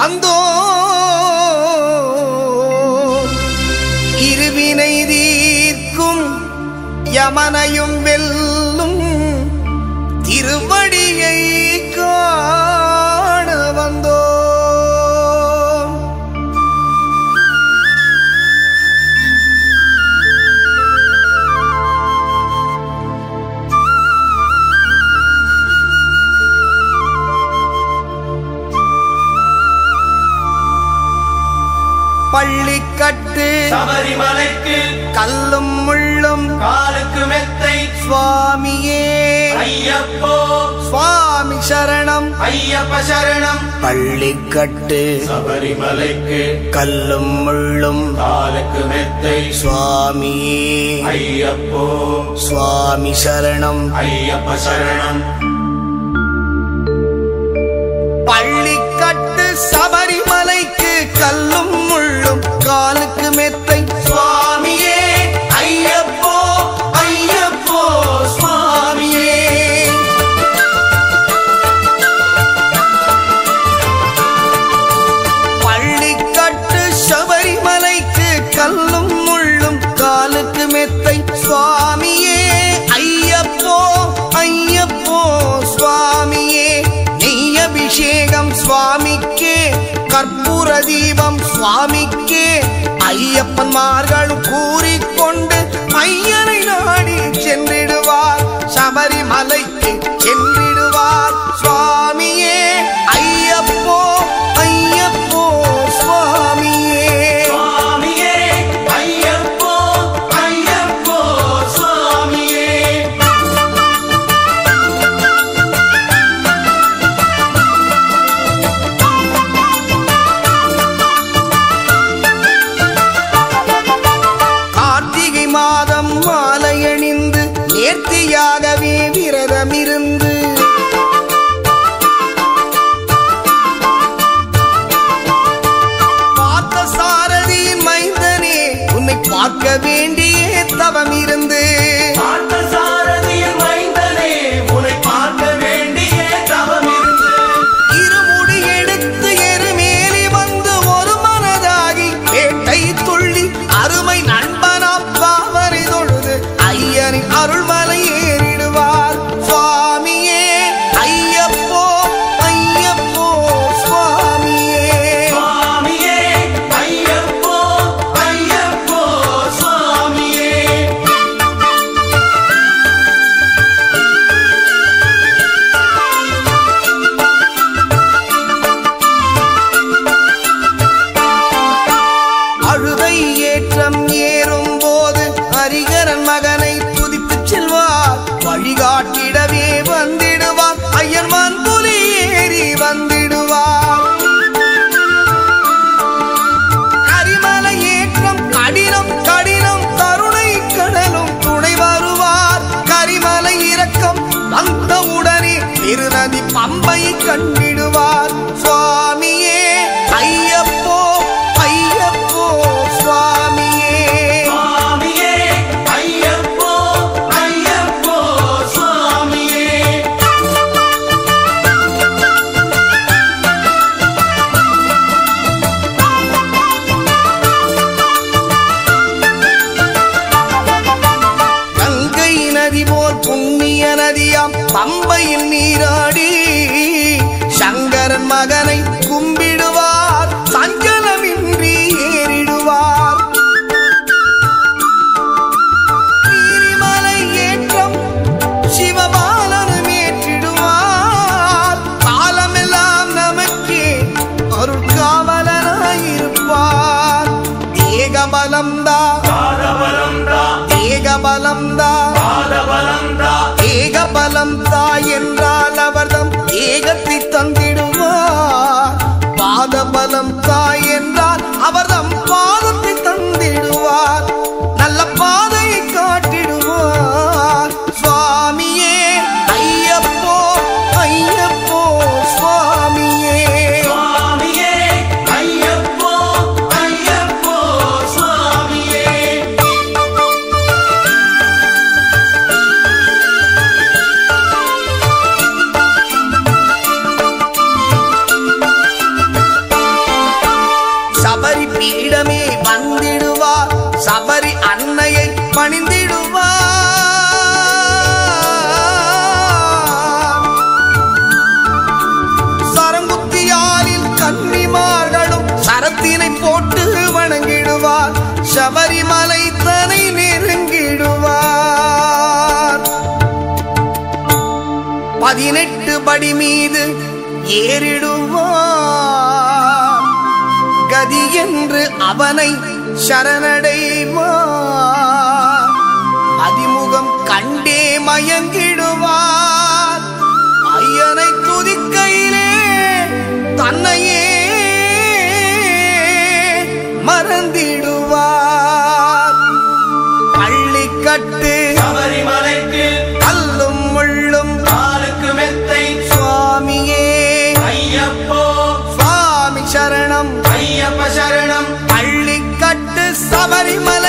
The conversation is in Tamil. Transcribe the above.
வந்தோ இருவினை தீர்க்கும் யமனையும் வெல்லும் திருவடியை காண வந்தோ பள்ளிக்கட்டு சபரிமலைக்கு கல்லும் முள்ளும் காலுக்கு மெத்தை சுவாமியே ஐயப்போ சுவாமி சரணம் ஐயப்ப சரணம். பள்ளிக்கட்டு சபரிமலைக்கு கல்லும் முள்ளும் காலுக்கு மெத்தை சுவாமியே ஐயப்போ சுவாமி சரணம் ஐயப்ப சரணம். பள்ளிக்கட்டு சபரிமலைக்கு கல்லும் முள்ளும் காலுக்கு மெத்தை சுவாமியே ஐயப்போ ஐயப்போ சுவாமியே. பள்ளிக்கட்டு சபரிமலைக்கு கல்லும் முள்ளும் காலுக்கு மெத்தை சுவாமியே ஐயப்போ ஐயப்போ சுவாமியே. நெய் அபிஷேகம் சுவாமிக்கே கற்பூர தீபம் சுவாமிக்கே ஐயப்பன்மார்கள் கூறிக்கொண்டு ஐயனை நாடி சென்றிடுவார் சபரிமலைக்கு சென்றிடுவார் சுவாமியே ஐயப்போ ஐயப்போ சுவாமியே. சுவாமியே ஐயப்போ ஐயப்போ சுவாமியே. கார்த்திகை மாதம் மாலையணிந்து நேர்த்தியாகவே விரதமிருந்து பார்த்த சாரதியின் மைந்தனே உன்னை பார்க்க வேண்டிய தவம் இருந்து பார்த்த சாரதியின் மைந்தனே உன்னை பார்க்க வேண்டிய தவம் இருந்து இருமுடி எடுத்து எருமேலி வந்து ஒரு மனதாகி வேட்டை துள்ளி அருமை நண்பனாம் பாவரை தொழுது ஐயனின் அருள்மலை ஏறிடுவார் சுவாமியே ஐயப்போ ஐயப்போ சுவாமியே. சுவாமியே ஐயப்போ ஐயப்போ சுவாமியே. அழுதை ஏற்றம் ஏறும் போது ஹரிகரன் மகனை துதித்துச் செல்வார் வழிகாட்டிடவே வந்திடுவார் ஐயர்மான் புலி ஏறி வந்திடுவார். கரிமலை ஏற்றம் கடினம் கடினம் கருணை கடலும் துணை வருவார். கரிமலை இறக்கம் வந்தவுடனே பெருநதி பம்பை கண்டிடுவார் சுவாமியே ஐயப்போ ஐயப்போ சுவாமியே. சுவாமியே ஐயப்போ ஐயப்போ சுவாமியே. கங்கை நதி போல் புண்ணிய நதியாம் பம்பையில் நீராடி சங்கரன் மகனை கும்பிடுவார் சஞ்சலமின்றி ஏறிடுவார். நீரிமலை ஏற்றம் சிவபாலனும் ஏற்றிடுவார். காலமெல்லாம் நமக்கே அருள் காவலனாயிருப்பார். ஏகபலம்தா பாதபலம்தா ஏகபலம்தா பாதபலம்தா ஏகபலம்தா என்றால் அவர்தம் ஏகத்தை தந்திடுவார். பாதபலம் தாய் என்றால் அவர்தம் பாதத்தை தந்திடுவார். நல்ல பாதையை காட்டிடுவார் சுவாமியே ஐயப்போ ஐயப்போ சுவாமியே. சுவாமியே ஐயப்போ ஐயப்போ சுவாமியே. பீடமே வந்திடுவார் சபரி அன்னையை பணிந்திடுவார் சரங்குத்தியாலில் கன்னிமார்களும் சரத்தினை போட்டு வணங்கிடுவார் சபரிமலை தனை நெருங்கிடுவார் 18 படி மீது ஏறிடுவார் கதி என்று அவனை சரணடைவார் அதிமுகம் கண்டே மயங்கிடுவார் ஐயனை துதிக்கையிலே தன்னையே மறந்திடுவார் பள்ளிக்கட்டு சபரிமலைக்கு கல்லும் முள்ளும் காலுக்கு மெத்தை சுவாமியே ஐயப்போ சுவாமி சரணம் ஐயப்ப சரணம் பள்ளிக்கட்டு சபரிமலை